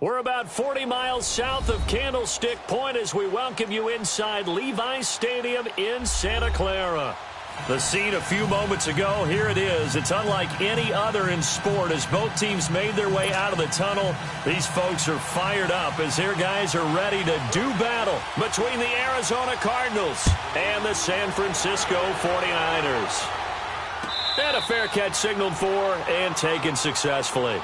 We're about 40 miles south of Candlestick Point as we welcome you inside Levi's Stadium in Santa Clara. The scene a few moments ago, here it is. It's unlike any other in sport as both teams made their way out of the tunnel. These folks are fired up as their guys are ready to do battle between the Arizona Cardinals and the San Francisco 49ers. And a fair catch signaled for and taken successfully.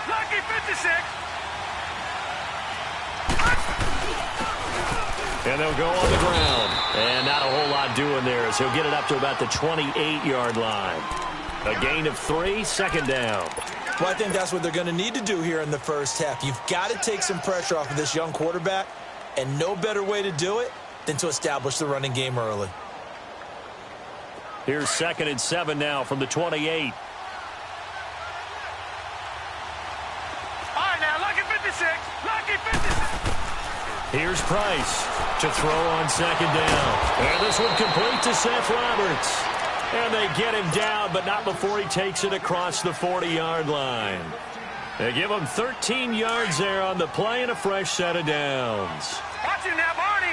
Lucky 56. And they'll go on the ground. And not a whole lot doing there as he'll get it up to about the 28-yard line. A gain of 3, second down. Well, I think that's what they're going to need to do here in the first half. You've got to take some pressure off of this young quarterback, and no better way to do it than to establish the running game early. Here's 2nd and 7 now from the 28. Lucky 56. Here's Price to throw on 2nd down. And this one complete to Seth Roberts. And they get him down, but not before he takes it across the 40-yard line. They give him 13 yards there on the play and a fresh set of downs. Watch him now, Barney.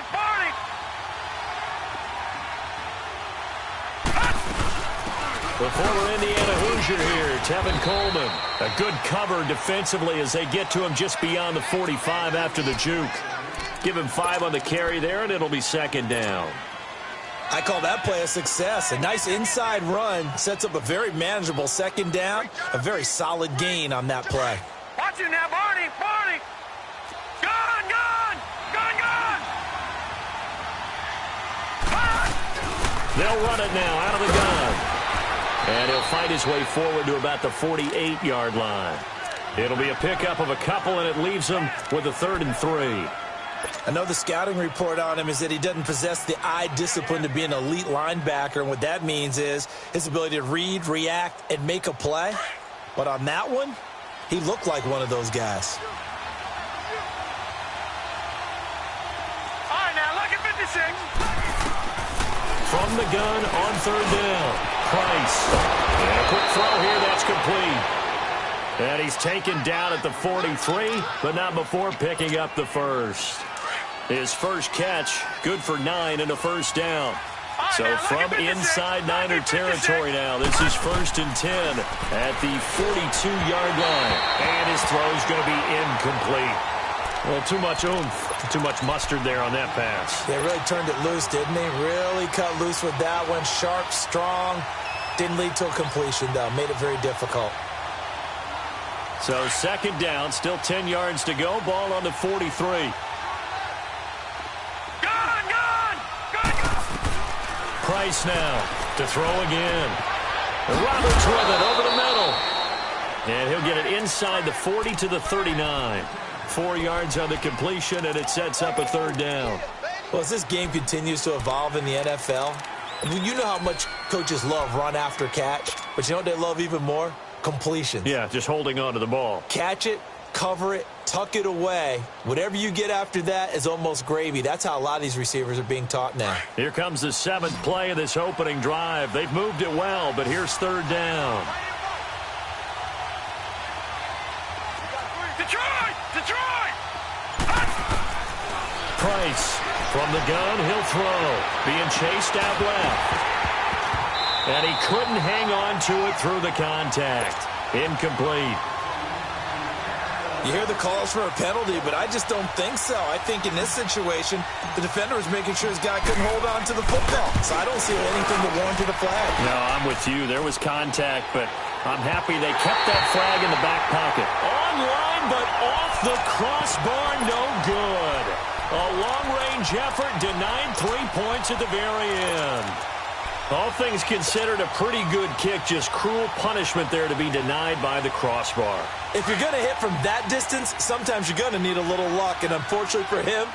The former Indiana Hoosier here, Tevin Coleman. A good cover defensively as they get to him just beyond the 45 after the juke. Give him 5 on the carry there, and it'll be 2nd down. I call that play a success. A nice inside run sets up a very manageable 2nd down. A very solid gain on that play. Watch him now, Barney. Gone. They'll run it now out of the gun. And he'll fight his way forward to about the 48-yard line. It'll be a pickup of a couple, and it leaves him with a 3rd and 3. I know the scouting report on him is that he doesn't possess the eye discipline to be an elite linebacker, and what that means is his ability to read, react, and make a play. But on that one, he looked like one of those guys. All right, now, lucky 56. From the gun on 3rd down. Price. And a quick throw here, that's complete. And he's taken down at the 43, but not before picking up the first. His first catch, good for 9 and a first down. So from inside Niner territory now, this is 1st and 10 at the 42-yard line. And his throw's going to be incomplete. Well, too much oomph, too much mustard there on that pass. They really turned it loose, didn't they? Really cut loose with that one. Sharp, strong. Didn't lead to a completion, though. Made it very difficult. So 2nd down, still 10 yards to go. Ball on the 43. Gone. Price now to throw again. And Roberts with it over the middle. And he'll get it inside the 40 to the 39. 4 yards on the completion, and it sets up a 3rd down. Well, as this game continues to evolve in the NFL, you know how much coaches love run after catch, but you know what they love even more? Completions. Yeah, just holding on to the ball. Catch it, cover it, tuck it away. Whatever you get after that is almost gravy. That's how a lot of these receivers are being taught now. Here comes the 7th play of this opening drive. They've moved it well, but here's 3rd down. Detroit! Price from the gun, he'll throw. Being chased out left. And he couldn't hang on to it through the contact. Incomplete. You hear the calls for a penalty, but I just don't think so. I think in this situation, the defender was making sure his guy couldn't hold on to the football. So I don't see anything to warrant a flag. No, I'm with you. There was contact, but I'm happy they kept that flag in the back pocket. Online, but off the crossbar, no good. A long-range effort denied 3 points at the very end. All things considered, a pretty good kick. Just cruel punishment there to be denied by the crossbar. If you're going to hit from that distance, sometimes you're going to need a little luck. And unfortunately for him,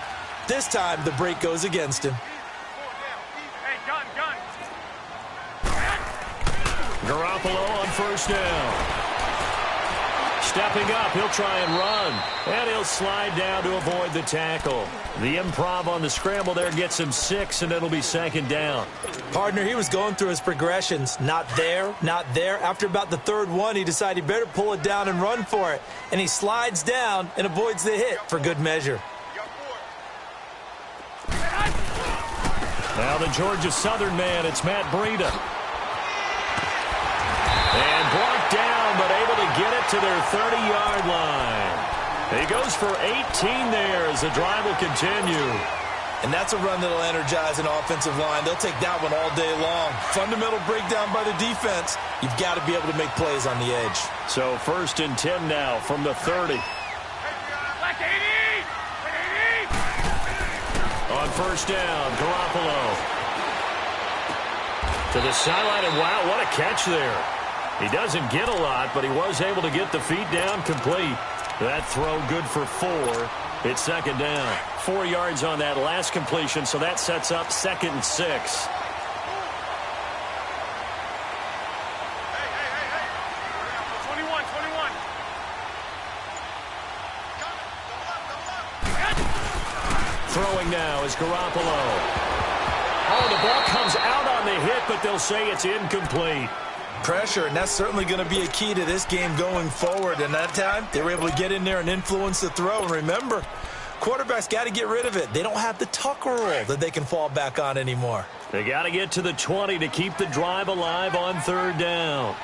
this time the break goes against him. Hey, gun. Garoppolo on first down. Stepping up, he'll try and run. And he'll slide down to avoid the tackle. The improv on the scramble there gets him 6, and it'll be second down. Partner, he was going through his progressions. Not there, not there. After about the third one, he decided he better pull it down and run for it. And he slides down and avoids the hit for good measure. Now the Georgia Southern man, it's Matt Breida. And blocked down, but able to get it to their 30-yard line. He goes for 18 there as the drive will continue. And that's a run that'll energize an offensive line. They'll take that one all day long. Fundamental breakdown by the defense. You've got to be able to make plays on the edge. So 1st and 10 now from the 30. On first down, Garoppolo. To the sideline, and wow, what a catch there. He doesn't get a lot, but he was able to get the feet down complete. That throw good for 4. It's second down. 4 yards on that last completion, so that sets up 2nd and 6. Hey. 21. Throwing now is Garoppolo. Oh, the ball comes out on the hit, but they'll say it's incomplete. Pressure, and that's certainly going to be a key to this game going forward. And that time, they were able to get in there and influence the throw. And remember, quarterbacks got to get rid of it. They don't have the Tucker rule that they can fall back on anymore. They got to get to the 20 to keep the drive alive on third down.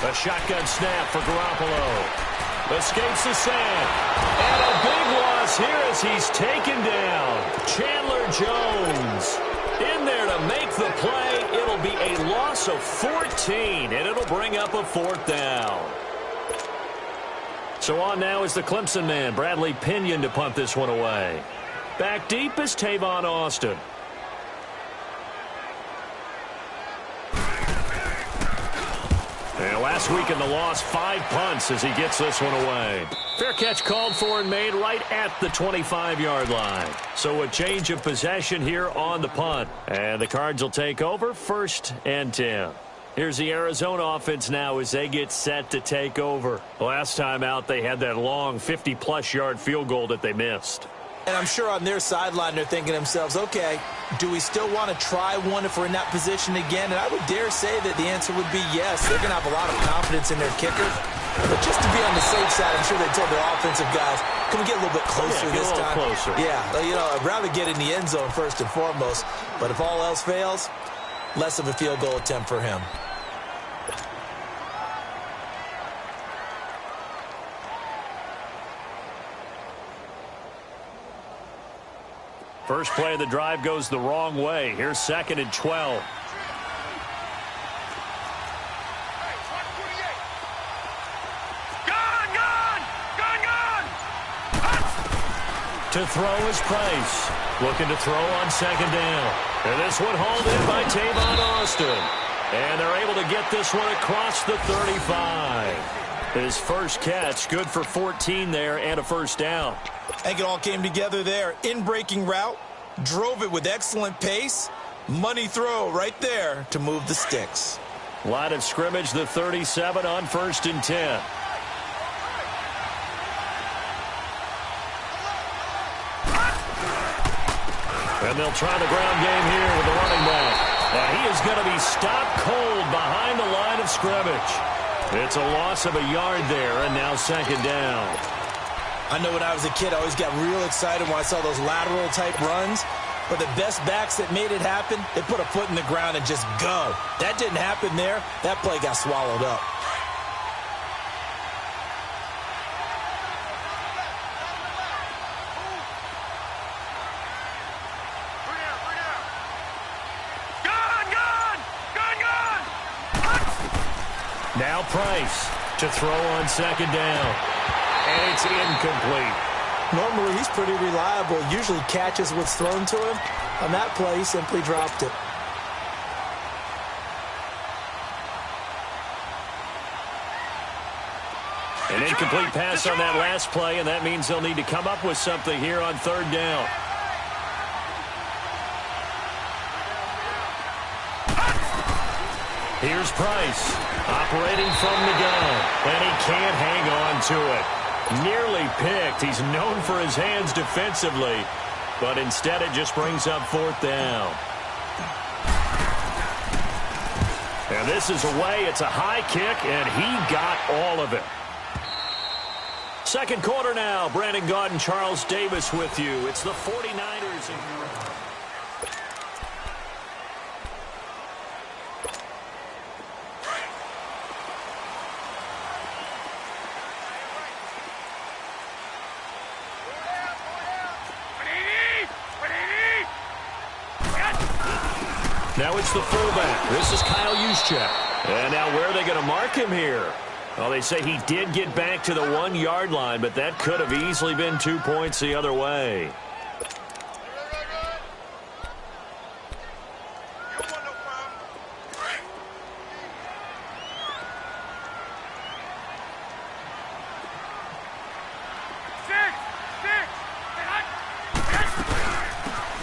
A shotgun snap for Garoppolo. Escapes the sand. And a big loss here as he's taken down. Chandler Jones in there to make the play. It'll be a loss of 14, and it'll bring up a 4th down. So on now is the Clemson man, Bradley Pinion, to punt this one away. Back deep is Tavon Austin. And last week in the loss, 5 punts as he gets this one away. Fair catch called for and made right at the 25-yard line. So a change of possession here on the punt. And the Cards will take over 1st and 10. Here's the Arizona offense now as they get set to take over. Last time out, they had that long 50-plus yard field goal that they missed. And I'm sure on their sideline they're thinking to themselves, okay, do we still want to try one if we're in that position again? And I would dare say that the answer would be yes. They're going to have a lot of confidence in their kicker. But just to be on the safe side, I'm sure they told their offensive guys, can we get a little bit closer this time? Closer. Yeah, I'd rather get in the end zone first and foremost. But if all else fails, less of a field goal attempt for him. First play of the drive goes the wrong way. Here's 2nd and 12. To throw is Price. Looking to throw on 2nd down. And this one hauled in by Tavon Austin. And they're able to get this one across the 35. His first catch, good for 14 there and a 1st down. I think it all came together there. In-breaking route, drove it with excellent pace. Money throw right there to move the sticks. Line of scrimmage, the 37 on 1st and 10. And they'll try the ground game here with the running back. Now he is going to be stopped cold behind the line of scrimmage. It's a loss of a yard there, and now 2nd down. I know when I was a kid, I always got real excited when I saw those lateral-type runs. But the best backs that made it happen, they put a foot in the ground and just go. That didn't happen there. That play got swallowed up. Now Price to throw on 2nd down. And it's incomplete. Normally, he's pretty reliable. Usually catches what's thrown to him. On that play, he simply dropped it. An incomplete pass on that last play, and that means they'll need to come up with something here on third down. Here's Price, operating from the gun, and he can't hang on to it. Nearly picked. He's known for his hands defensively, but instead it just brings up fourth down. And this is away. It's a high kick, and he got all of it. Second quarter now. Brandon Gaudin and Charles Davis with you. It's the 49ers. Now it's the fullback. This is Kyle Juszczyk. And now where are they going to mark him here? Well, they say he did get back to the 1-yard line, but that could have easily been 2 points the other way.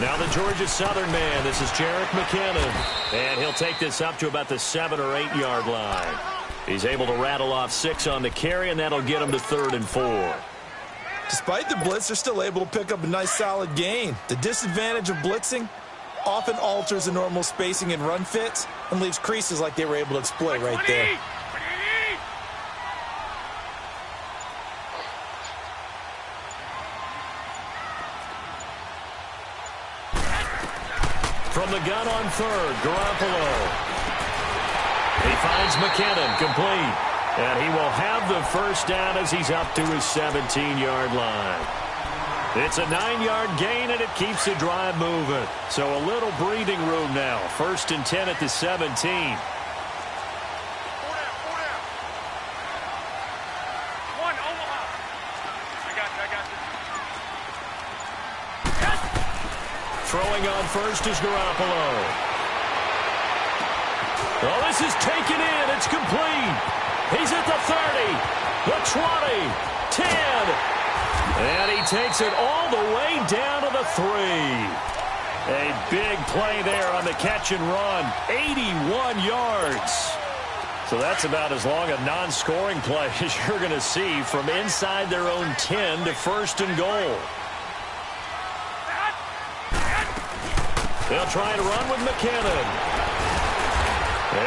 Now the Georgia Southern man, this is Jerick McKinnon. And he'll take this up to about the 7- or 8-yard line. He's able to rattle off 6 on the carry, and that'll get him to 3rd and 4. Despite the blitz, they're still able to pick up a nice solid gain. The disadvantage of blitzing often alters the normal spacing and run fits and leaves creases like they were able to exploit right there. From the gun on 3rd, Garoppolo. He finds McKinnon, complete. And he will have the first down as he's up to his 17-yard line. It's a 9-yard gain, and it keeps the drive moving. So a little breathing room now. 1st and 10 at the 17. Throwing on 1st is Garoppolo. Oh, this is taken in. It's complete. He's at the 30, the 20, 10. And he takes it all the way down to the 3. A big play there on the catch and run. 81 yards. So that's about as long a non-scoring play as you're going to see from inside their own 10 to 1st and goal. They'll try to run with McKinnon.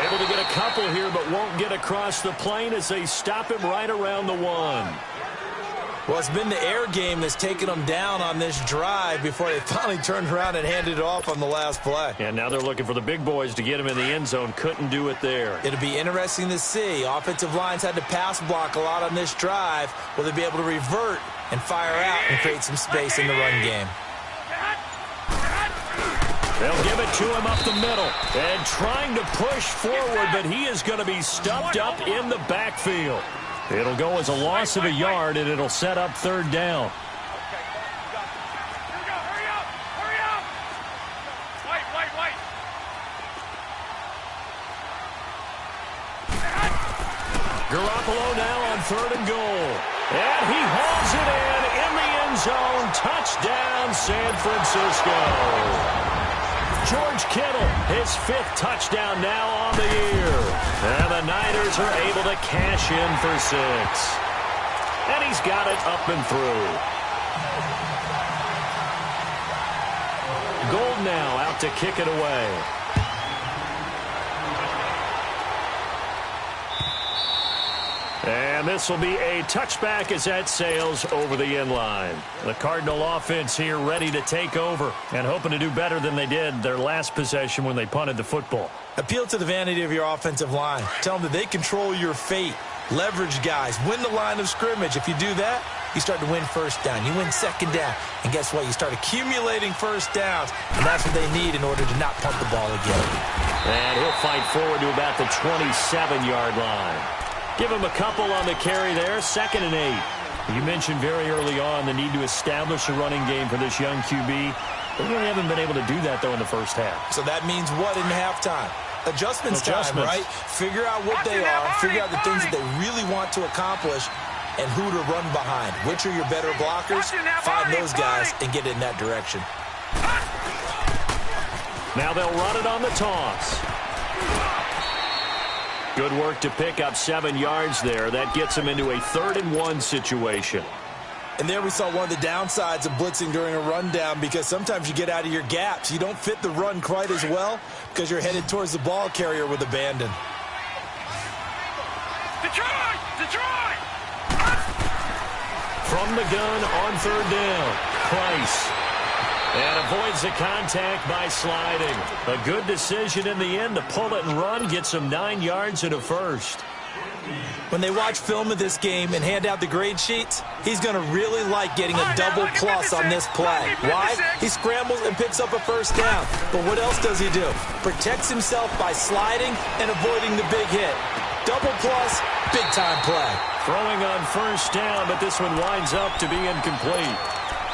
Able to get a couple here, but won't get across the plane as they stop him right around the 1. Well, it's been the air game that's taken them down on this drive before they finally turned around and handed it off on the last play. And now they're looking for the big boys to get him in the end zone. Couldn't do it there. It'll be interesting to see. Offensive lines had to pass block a lot on this drive. Will they be able to revert and fire out and create some space in the run game? They'll give it to him up the middle. And trying to push forward, but he is going to be stuffed up in the backfield. It'll go as a loss of a yard, and it'll set up 3rd down. Garoppolo now on 3rd and goal. And he hauls it in the end zone. Touchdown, San Francisco. George Kittle, his 5th touchdown now on the year. And the Niners are able to cash in for 6. And he's got it up and through. Gold now out to kick it away. And this will be a touchback as that sails over the end line. The Cardinal offense here ready to take over and hoping to do better than they did their last possession when they punted the football. Appeal to the vanity of your offensive line. Tell them that they control your fate. Leverage guys. Win the line of scrimmage. If you do that, you start to win 1st down. You win 2nd down. And guess what? You start accumulating 1st downs. And that's what they need in order to not punt the ball again. And he'll fight forward to about the 27-yard line. Give him a couple on the carry there. 2nd and 8. You mentioned very early on the need to establish a running game for this young QB. They really haven't been able to do that, though, in the first half. So that means what in halftime? Adjustments time, right? Figure out what they are, figure out the things that they really want to accomplish, and who to run behind. Which are your better blockers? Find those guys and get in that direction. Now they'll run it on the toss. Good work to pick up 7 yards there. That gets them into a 3rd-and-1 situation. And there we saw one of the downsides of blitzing during a rundown, because sometimes you get out of your gaps. You don't fit the run quite as well because you're headed towards the ball carrier with abandon. Detroit! Detroit! From the gun on 3rd down, Price. And avoids the contact by sliding. A good decision in the end to pull it and run, gets him 9 yards and a first. When they watch film of this game and hand out the grade sheets, he's going to really like getting a double plus on this play. Why? He scrambles and picks up a first down. But what else does he do? Protects himself by sliding and avoiding the big hit. Double plus, big-time play. Throwing on 1st down, but this one winds up to be incomplete.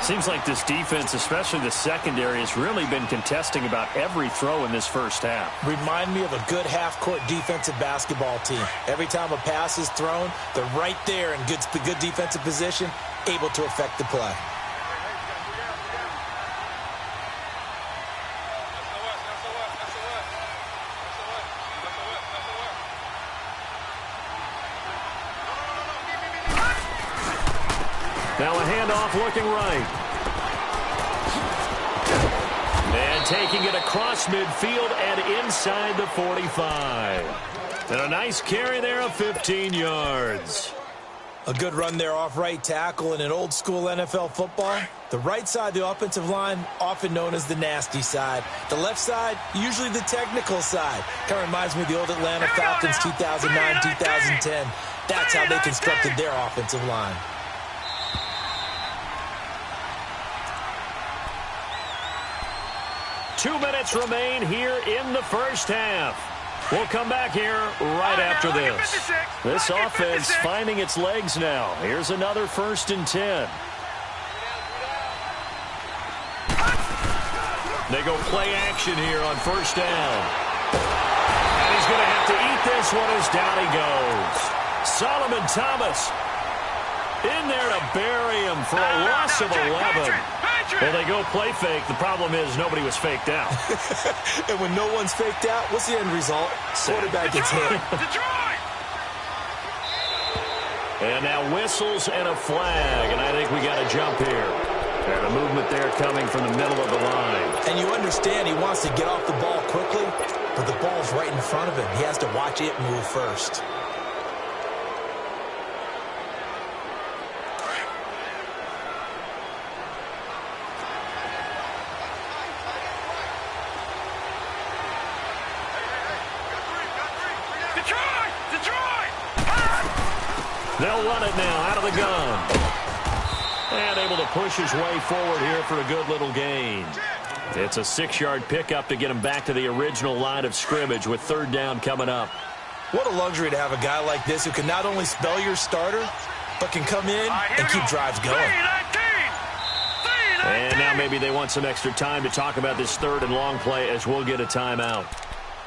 Seems like this defense, especially the secondary, has really been contesting about every throw in this first half. Remind me of a good half-court defensive basketball team. Every time a pass is thrown, they're right there in good defensive position, able to affect the play. Now a handoff looking right. And taking it across midfield and inside the 45. And a nice carry there of 15 yards. A good run there off right tackle in an old-school NFL football. The right side of the offensive line, often known as the nasty side. The left side, usually the technical side. Kind of reminds me of the old Atlanta Falcons 2009, 2010. That's how they constructed their offensive line. Two minutes remain here in the first half. We'll come back here right after this. This offense finding its legs now. Here's another 1st and 10. They go play action here on 1st down. And he's going to have to eat this one as down he goes. Solomon Thomas in there to bury him for a loss of 11. Well, they go play fake. The problem is nobody was faked out. And when no one's faked out, what's the end result? Quarterback gets hit. And now whistles and a flag, and I think we got a jump here. And a movement there coming from the middle of the line. And you understand he wants to get off the ball quickly, but the ball's right in front of him. He has to watch it move first. They'll run it now out of the gun. And able to push his way forward here for a good little gain. It's a 6-yard pickup to get him back to the original line of scrimmage with 3rd down coming up. What a luxury to have a guy like this who can not only spell your starter, but can come in and keep drives going. And now maybe they want some extra time to talk about this 3rd and long play as we'll get a timeout.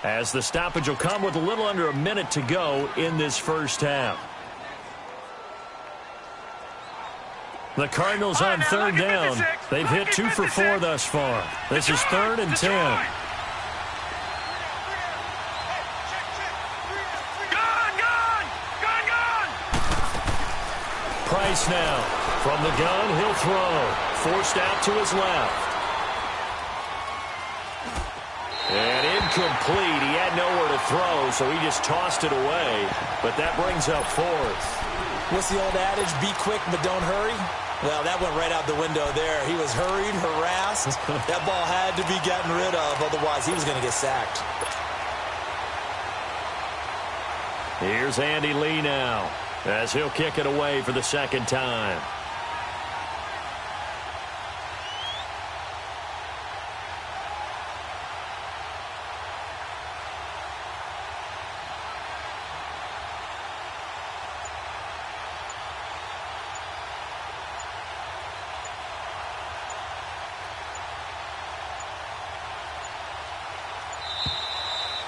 As the stoppage will come with a little under a minute to go in this first half. The Cardinals on 3rd down. They've hit 2 for 4 thus far. This is 3rd and 10. Price now. From the gun, he'll throw. Forced out to his left. And incomplete. He had nowhere to throw, so he just tossed it away. But that brings up 4th. What's the old adage? Be quick, but don't hurry. Well, that went right out the window there. He was hurried, harassed. That ball had to be gotten rid of, otherwise he was going to get sacked. Here's Andy Lee now, as he'll kick it away for the 2nd time.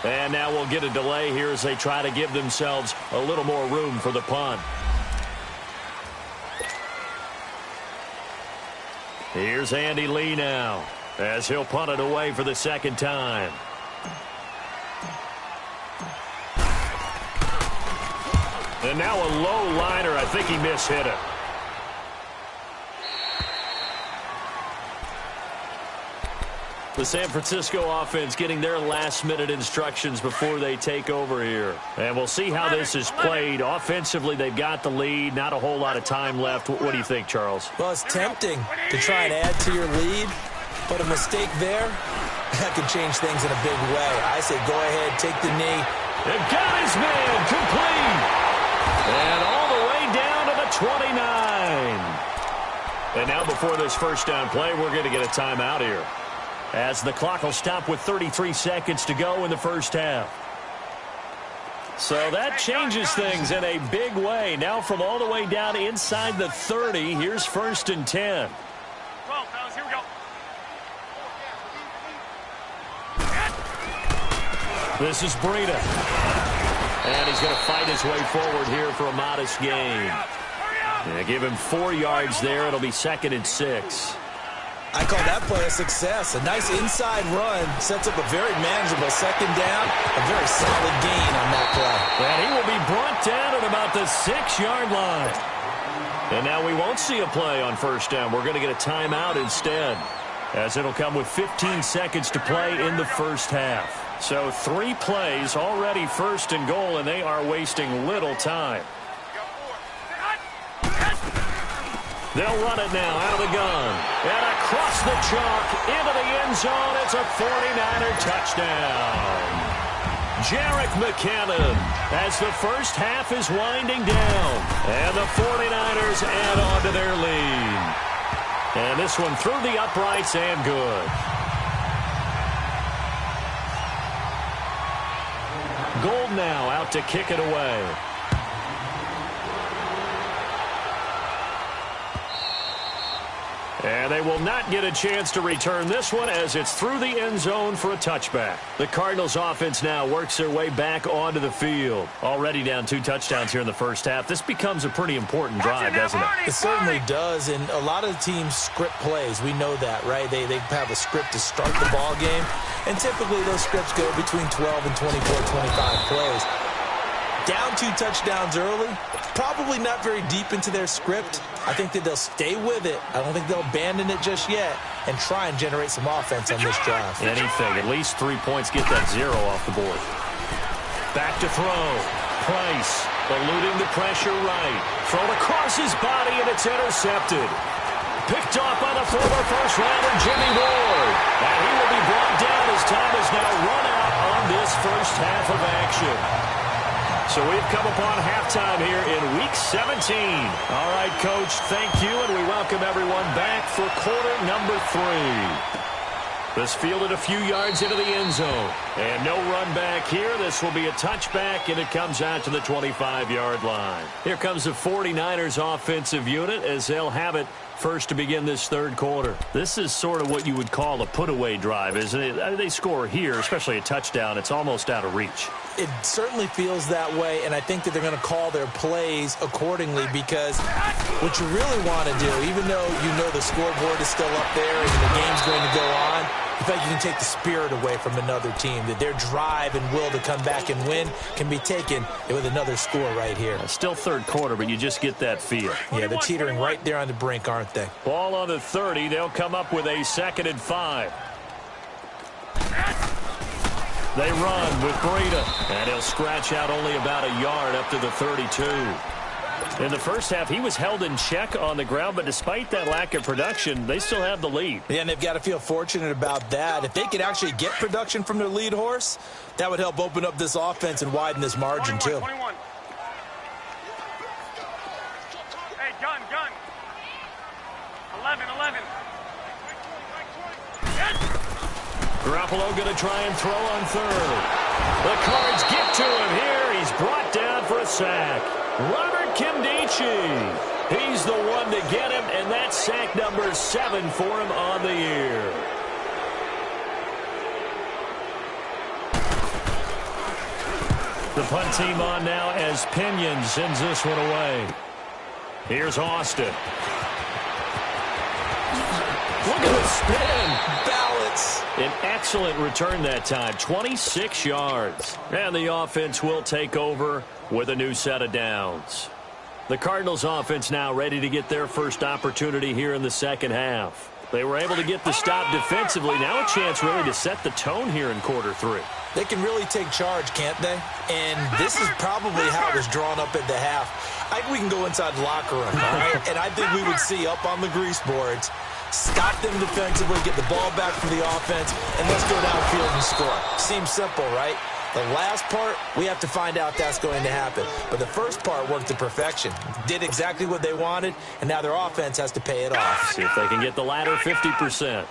And now we'll get a delay here as they try to give themselves a little more room for the punt. Here's Andy Lee now as he'll punt it away for the second time. And now a low liner. I think he mishit it. The San Francisco offense getting their last-minute instructions before they take over here. And we'll see how this is played. Offensively, they've got the lead. Not a whole lot of time left. What do you think, Charles? Well, it's tempting to try and add to your lead, but a mistake there, that can change things in a big way. I say go ahead, take the knee. And got his man complete. And all the way down to the 29. And now before this first down play, we're going to get a timeout here, as the clock will stop with 33 seconds to go in the first half. So that changes things in a big way. Now from all the way down inside the 30, here's 1st and 10. Well, fellas, here we go. This is Breida. And he's going to fight his way forward here for a modest gain. Yeah, give him 4 yards there. It'll be 2nd and 6. I call that play a success. A nice inside run sets up a very manageable second down. A very solid gain on that play. And he will be brought down at about the 6-yard line. And now we won't see a play on first down. We're going to get a timeout instead, as it'll come with 15 seconds to play in the first half. So 3 plays already 1st and goal, and they are wasting little time. They'll run it now out of the gun. And across the chalk into the end zone. It's a 49er touchdown. Jerick McKinnon as the first half is winding down. And the 49ers add on to their lead. And this one through the uprights and good. Gold now out to kick it away. And they will not get a chance to return this one, as it's through the end zone for a touchback. The Cardinals offense now works their way back onto the field. Already down 2 touchdowns here in the first half. This becomes a pretty important drive, doesn't it? It certainly does, and a lot of teams script plays. We know that, right? They have a script to start the ball game, and typically those scripts go between 12 and 24, 25 plays. Down 2 touchdowns early, probably not very deep into their script. I think that they'll stay with it. I don't think they'll abandon it just yet and try and generate some offense on this drive. Anything, at least 3 points, get that 0 off the board. Back to throw. Price eluding the pressure right. Thrown across his body, and it's intercepted. Picked off by the former first-rounder Jimmy Ward. And he will be brought down as time has now run out on this first half of action. So we've come upon halftime here in Week 17. All right, Coach, thank you, and we welcome everyone back for quarter number 3. This fielded a few yards into the end zone. And no run back here. This will be a touchback, and it comes out to the 25-yard line. Here comes the 49ers offensive unit as they'll have it first to begin this third quarter. This is sort of what you would call a put-away drive, isn't it? I mean, they score here, especially a touchdown. It's almost out of reach. It certainly feels that way, and I think that they're going to call their plays accordingly, because what you really want to do, even though you know the scoreboard is still up there and the game's going to go on, in fact, you can take the spirit away from another team, that their drive and will to come back and win can be taken with another score right here. Still third quarter, but you just get that feel. Yeah, they're teetering right there on the brink, aren't they? Ball on the 30. They'll come up with a 2nd and 5. They run with Breida, and he'll scratch out only about a yard up to the 32. In the first half, he was held in check on the ground, but despite that lack of production, they still have the lead. Yeah, and they've got to feel fortunate about that. If they could actually get production from their lead horse, that would help open up this offense and widen this margin, 21, too. 21. Hey, gun. 11. Garoppolo going to try and throw on third. The Cards get to him here. He's brought down for a sack. Robert Kimdichie. He's the one to get him, and that's sack number 7 for him on the year. The punt team on now as Pinion sends this one away. Here's Austin. Look at the spin. Balance. An excellent return that time. 26 yards. And the offense will take over with a new set of downs. The Cardinals offense now ready to get their first opportunity here in the second half. They were able to get the stop defensively. Now a chance really to set the tone here in quarter 3. They can really take charge, can't they? And this is probably how it was drawn up at the half. I think we can go inside the locker room, all right? And I think we would see up on the grease boards, stop them defensively, get the ball back from the offense, and let's go downfield and score. Seems simple, right? The last part, we have to find out that's going to happen. But the first part worked to perfection. Did exactly what they wanted, and now their offense has to pay it off. See if they can get the latter 50%.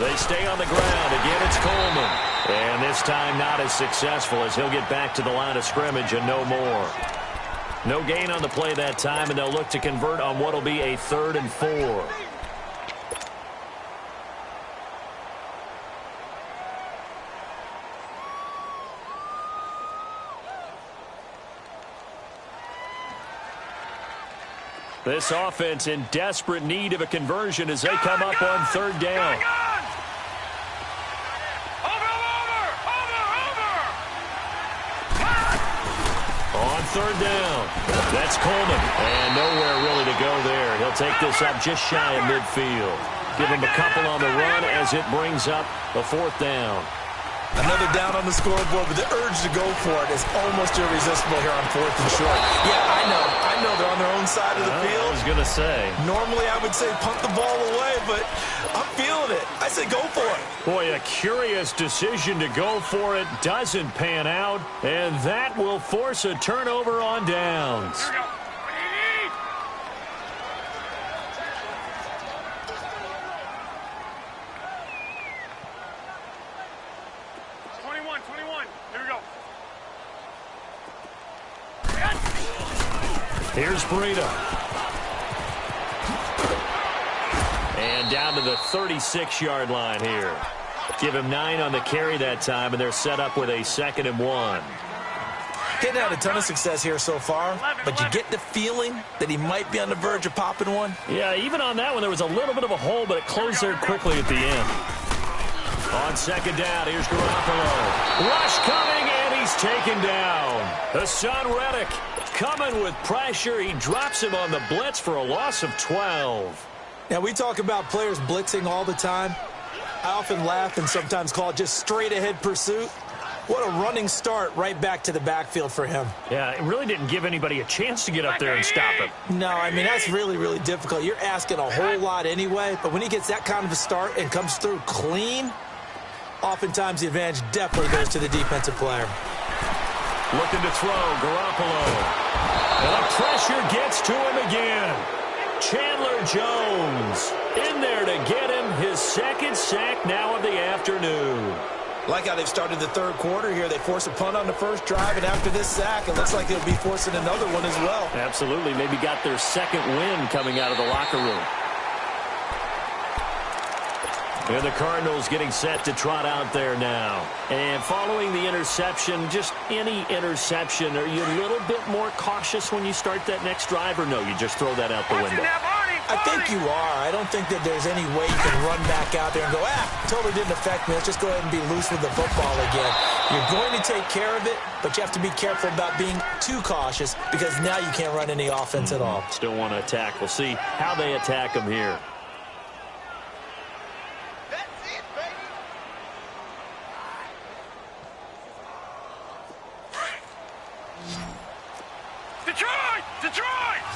They stay on the ground. Again, it's Coleman. And this time not as successful as he'll get back to the line of scrimmage and no more. No gain on the play that time, and they'll look to convert on what will be a 3rd and 4. This offense in desperate need of a conversion as they come up on 3rd down. On 3rd down, that's Coleman. And nowhere really to go there. He'll take this up just shy of midfield. Give him a couple on the run as it brings up the 4th down. Another down on the scoreboard, but the urge to go for it is almost irresistible here on 4th and short. Yeah, I know they're on their own side of the field. I was going to say. Normally I would say punt the ball away, but I'm feeling it. I say go for it. Boy, a curious decision to go for it doesn't pan out, and that will force a turnover on downs. Here we go. 21. Here we go. Here's Breida. And down to the 36-yard line here. Give him 9 on the carry that time, and they're set up with a 2nd and 1. Getting had a ton of success here so far, but you get the feeling that he might be on the verge of popping one. Yeah, even on that one, there was a little bit of a hole, but it closed there quickly at the end. On 2nd down, here's Garoppolo. Rush coming, and he's taken down. Hassan Reddick coming with pressure. He drops him on the blitz for a loss of 12. Now, we talk about players blitzing all the time. I often laugh and sometimes call it just straight-ahead pursuit. What a running start right back to the backfield for him. Yeah, it really didn't give anybody a chance to get up there and stop him. No, I mean, that's really, really difficult. You're asking a whole lot anyway, but when he gets that kind of a start and comes through clean, oftentimes the advantage definitely goes to the defensive player. Looking to throw, Garoppolo. And the pressure gets to him again. Chandler Jones in there to get him his 2nd sack now of the afternoon. Like how they've started the 3rd quarter here. They force a punt on the first drive, and after this sack, it looks like they'll be forcing another one as well. Absolutely. Maybe got their 2nd win coming out of the locker room. And the Cardinals getting set to trot out there now. And following the interception, just any interception, are you a little bit more cautious when you start that next drive, or no, you just throw that out the window? I think you are. I don't think that there's any way you can run back out there and go, totally didn't affect me. Let's just go ahead and be loose with the football again. You're going to take care of it, but you have to be careful about being too cautious because now you can't run any offense at all. Still want to attack. We'll see how they attack them here. Detroit!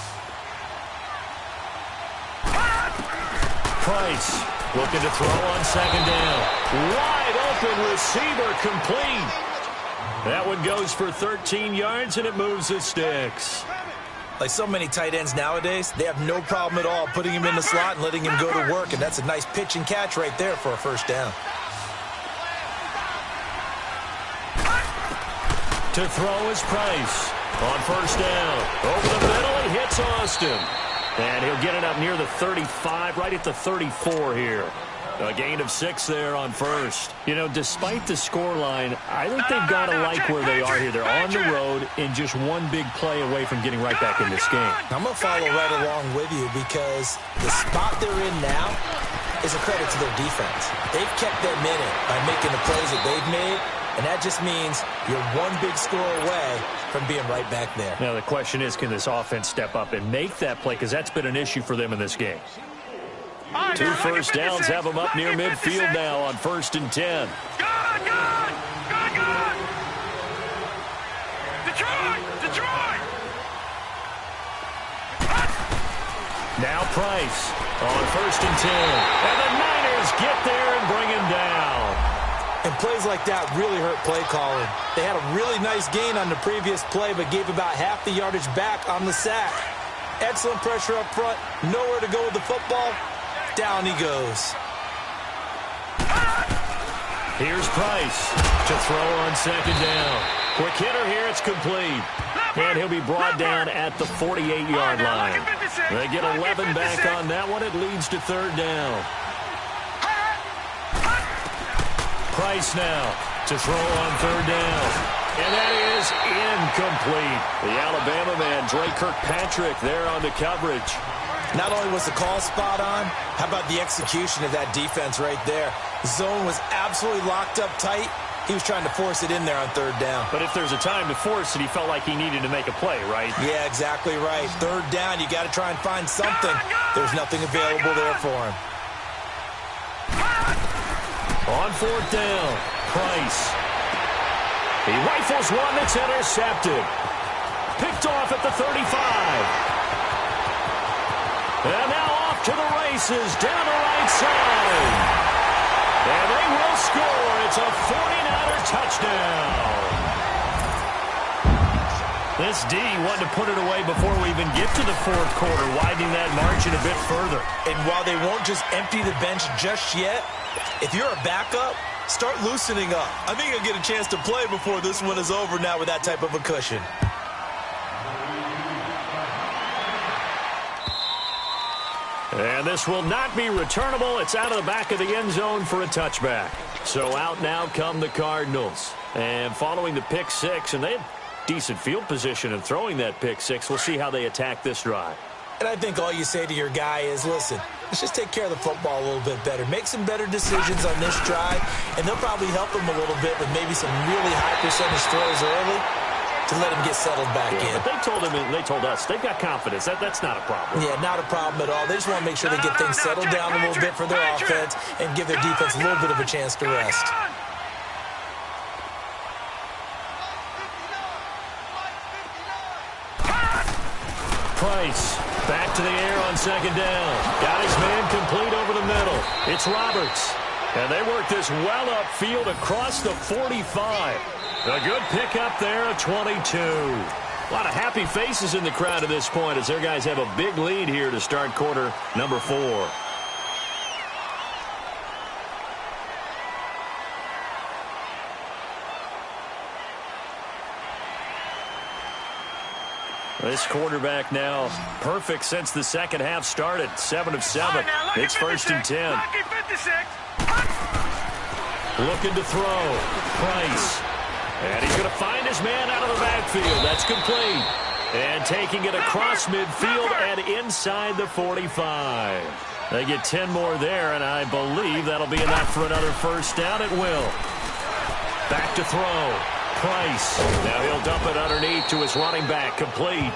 Price looking to throw on 2nd down. Wide open receiver complete. That one goes for 13 yards, and it moves the sticks. Like so many tight ends nowadays, they have no problem at all putting him in the slot and letting him go to work, and that's a nice pitch and catch right there for a 1st down. To throw is Price. On 1st down. Over the middle, he hits Austin. And he'll get it up near the 35, right at the 34 here. A gain of 6 there on first. You know, despite the scoreline, I think they've got to like where they are here. They're on the road and just one big play away from getting right back in this game. I'm going to follow right along with you because the spot they're in now is a credit to their defense. They've kept them in it by making the plays that they've made, and that just means you're one big score away from being right back there. Now, the question is, can this offense step up and make that play? Because that's been an issue for them in this game. 2 first downs have them up near midfield now on 1st and 10. Good! Detroit! Now Price on 1st and 10. And the Niners get there and bring him down. And plays like that really hurt play calling. They had a really nice gain on the previous play, but gave about half the yardage back on the sack. Excellent pressure up front. Nowhere to go with the football. Down he goes. Here's Price to throw on 2nd down. Quick hitter here. It's complete. And he'll be brought down at the 48-yard line. They get 11 back on that one. It leads to 3rd down. Price now to throw on 3rd down. And that is incomplete. The Alabama man, Dre Kirkpatrick, there on the coverage. Not only was the call spot on, how about the execution of that defense right there? Zone was absolutely locked up tight. He was trying to force it in there on 3rd down. But if there's a time to force it, he felt like he needed to make a play, right? Yeah, exactly right. 3rd down, you got to try and find something. There's nothing available there for him. On 4th down, Price. He rifles one that's intercepted. Picked off at the 35. And now off to the races down the right side. And they will score. It's a 49er touchdown. This D wanted to put it away before we even get to the 4th quarter, widening that margin a bit further. And while they won't just empty the bench just yet, if you're a backup, start loosening up. I think you'll get a chance to play before this one is over now with that type of a cushion. And this will not be returnable. It's out of the back of the end zone for a touchback. So out now come the Cardinals. And following the pick 6, and they had decent field position in throwing that pick 6. We'll see how they attack this drive. And I think all you say to your guy is, listen, let's just take care of the football a little bit better. Make some better decisions on this drive, and they'll probably help him a little bit with maybe some really high percentage throws early to let him get settled back in. But they told him, and they told us, they've got confidence. That's not a problem. Yeah, not a problem at all. They just want to make sure they get things settled down a little bit for their offense and give their defense a little bit of a chance to rest. Price back to the air on 2nd down. Got his man complete over the middle. It's Roberts. And they work this well upfield across the 45. A good pickup there at 22. A lot of happy faces in the crowd at this point as their guys have a big lead here to start quarter number 4. This quarterback now perfect since the second half started. 7 of 7. It's 1st and 10. Looking to throw. Price. And he's going to find his man out of the backfield. That's complete. And taking it across midfield and inside the 45. They get 10 more there, and I believe that'll be enough for another 1st down. It will. Back to throw. Price. Now he'll dump it underneath to his running back. Complete.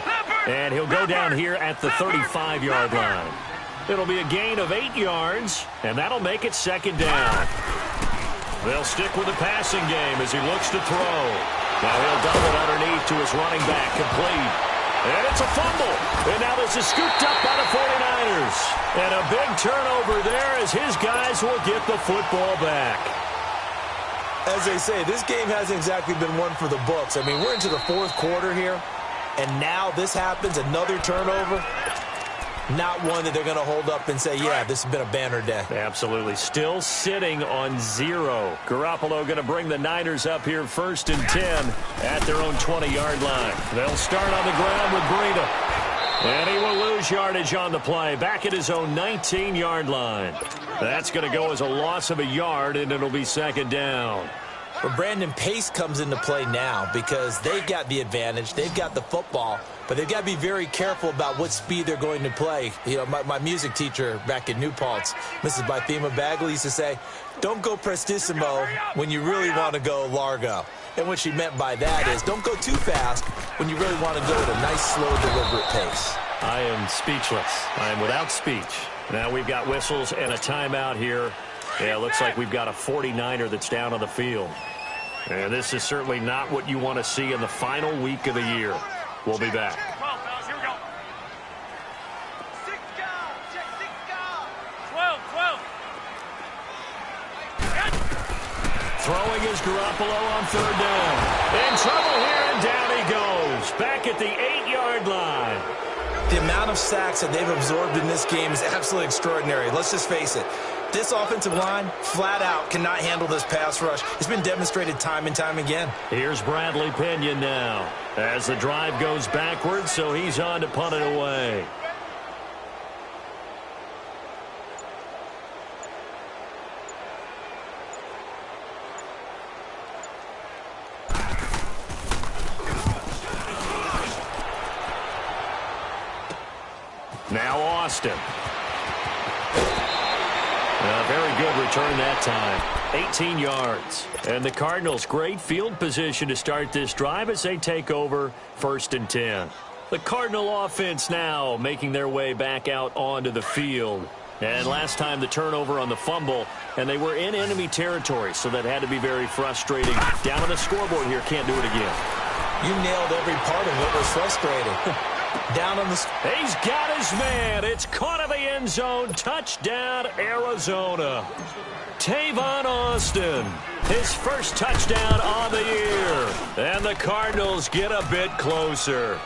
And he'll go down here at the 35-yard line. It'll be a gain of 8 yards, and that'll make it 2nd down. They'll stick with the passing game as he looks to throw. Now he'll dump it underneath to his running back. Complete. And it's a fumble. And now this is scooped up by the 49ers. And a big turnover there as his guys will get the football back. As they say, this game hasn't exactly been one for the books. I mean, we're into the 4th quarter here, and now this happens, another turnover. Not one that they're going to hold up and say, yeah, this has been a banner day. Absolutely. Still sitting on 0. Garoppolo going to bring the Niners up here 1st and 10 at their own 20-yard line. They'll start on the ground with Breida. And he will lose yardage on the play, back at his own 19-yard line. That's going to go as a loss of a yard, and it'll be second down. Well, Brandon, pace comes into play now because they've got the advantage. They've got the football, but they've got to be very careful about what speed they're going to play. You know, my music teacher back in New Paltz, Mrs. Bythema Bagley, used to say, don't go prestissimo when you really want to go largo. And what she meant by that is don't go too fast when you really want to go at a nice, slow, deliberate pace. I am speechless. I am without speech. Now we've got whistles and a timeout here. Yeah, it looks like we've got a 49er that's down on the field. And this is certainly not what you want to see in the final week of the year. We'll be back. 12, fellas, here we go. 6 down. Check 6 down. 12. Throwing is Garoppolo on third down. In trouble here, and down he goes. Back at the 8-yard line. The amount of sacks that they've absorbed in this game is absolutely extraordinary. Let's just face it. This offensive line, flat out, cannot handle this pass rush. It's been demonstrated time and time again. Here's Bradley Pinion now as the drive goes backwards, so he's on to punt it away. Now Austin. Very good return that time. 18 yards. And the Cardinals, great field position to start this drive as they take over 1st and 10. The Cardinal offense now making their way back out onto the field. And last time the turnover on the fumble, and they were in enemy territory, so that had to be very frustrating. Down on the scoreboard here, can't do it again. You nailed every part of what was frustrating. Down on the... He's got his man. It's caught in the end zone. Touchdown, Arizona. Tavon Austin, his first touchdown on the year. And the Cardinals get a bit closer.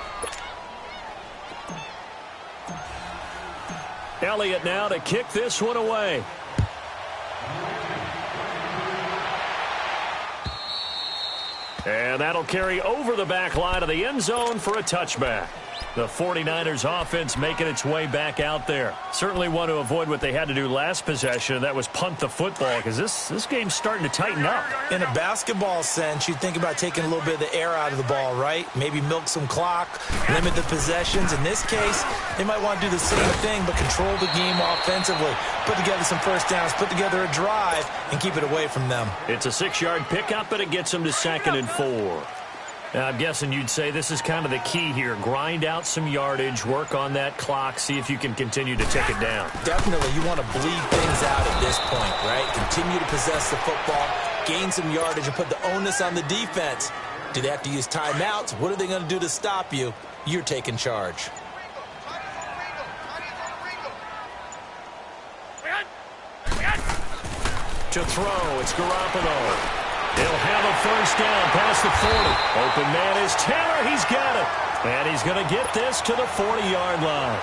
Elliott now to kick this one away. And that'll carry over the back line of the end zone for a touchback. The 49ers offense making its way back out there. Certainly want to avoid what they had to do last possession, and that was punt the football, because this game's starting to tighten up. In a basketball sense, you think about taking a little bit of the air out of the ball, right? Maybe milk some clock, limit the possessions. In this case, they might want to do the same thing, but control the game offensively. Put together some first downs, put together a drive, and keep it away from them. It's a 6-yard pickup, and it gets them to 2nd and 4. Now, I'm guessing you'd say this is kind of the key here. Grind out some yardage, work on that clock, see if you can continue to take it down. Definitely. You want to bleed things out at this point, right? Continue to possess the football, gain some yardage, and put the onus on the defense. Do they have to use timeouts? What are they going to do to stop you? You're taking charge. To throw, it's Garoppolo. He'll have a first down past the 40. Open man is Taylor. He's got it. And he's going to get this to the 40-yard line.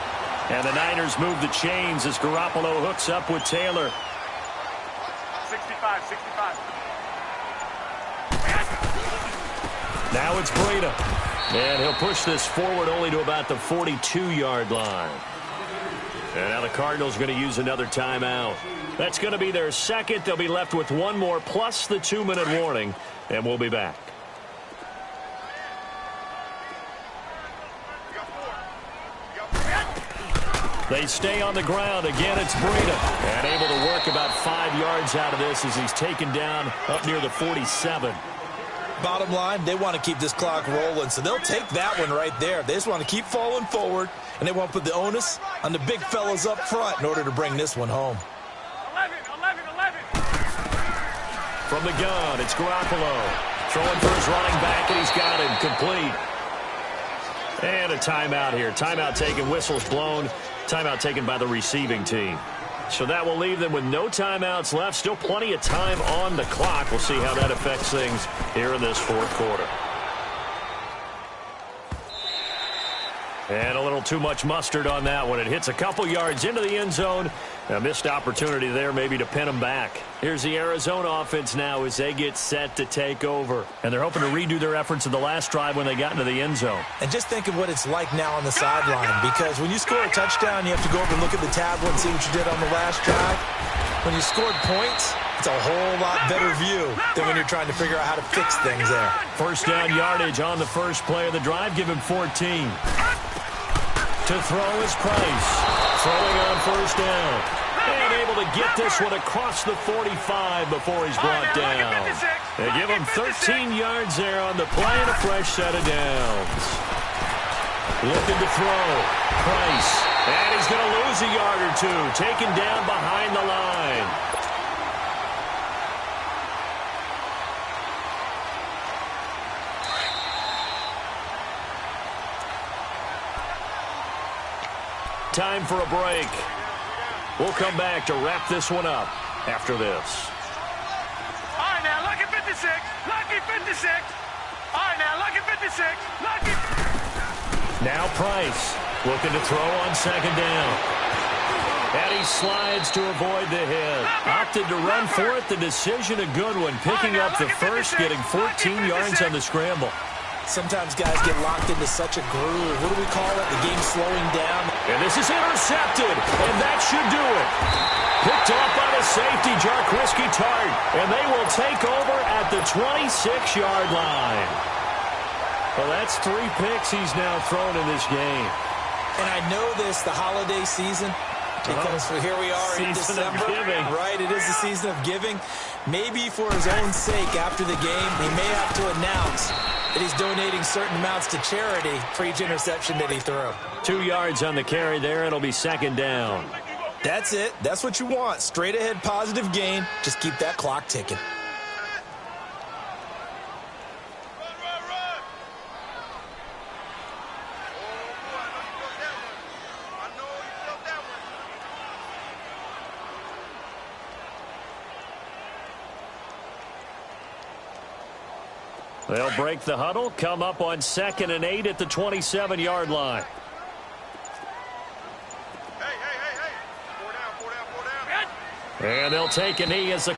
And the Niners move the chains as Garoppolo hooks up with Taylor. 65. Now it's Breida. And he'll push this forward only to about the 42-yard line. And now the Cardinals are going to use another timeout. That's going to be their second. They'll be left with one more plus the 2-minute warning, and we'll be back. They stay on the ground. Again, it's Breida. And able to work about 5 yards out of this as he's taken down up near the 47. Bottom line, they want to keep this clock rolling, so they'll take that one right there. They just want to keep falling forward, and they want to put the onus on the big fellas up front in order to bring this one home. 11. From the gun, it's Garoppolo. Throwing for his running back, and he's got him complete. And a timeout here. Timeout taken, whistles blown. Timeout taken by the receiving team. So that will leave them with no timeouts left. Still plenty of time on the clock. We'll see how that affects things here in this 4th quarter. And a little too much mustard on that one. It hits a couple yards into the end zone, A missed opportunity there maybe to pin them back. Here's the Arizona offense now as they get set to take over. And they're hoping to redo their efforts in the last drive when they got into the end zone. And just think of what it's like now on the sideline, because when you score a touchdown, you have to go over and look at the tablet and see what you did on the last drive. When you scored points, it's a whole lot better view than when you're trying to figure out how to fix things there. First down yardage on the first play of the drive. Give him 14. To throw is Price. Throwing on first down. And able to get this one across the 45 before he's brought down. They give him 13 yards there on the play and a fresh set of downs. Looking to throw. Price. And he's going to lose a yard or two. Taken down behind the line. Time for a break. We'll come back to wrap this one up after this. All right, now, lucky 56. Lucky 56. All right, now, lucky 56. Lucky. Now Price looking to throw on second down. And he slides to avoid the hit. Opted to run for it. The decision a good one. Picking up the first, getting 14 yards on the scramble. Sometimes guys get locked into such a groove. What do we call it? The game slowing down. And this is intercepted, and that should do it. Picked off by the safety, Jarquiski Tart, and they will take over at the 26-yard line. Well, that's 3 picks he's now thrown in this game. And I know this, the holiday season, because here we are in December. Right, it is the season of giving. Maybe for his own sake after the game, he may have to announce that he's donating certain amounts to charity for each interception that he threw. 2 yards on the carry there. It'll be second down. That's it. That's what you want. Straight ahead positive gain. Just keep that clock ticking. They'll break the huddle, come up on 2nd and 8 at the 27-yard line. Hey. 4 down. And they'll take a knee as the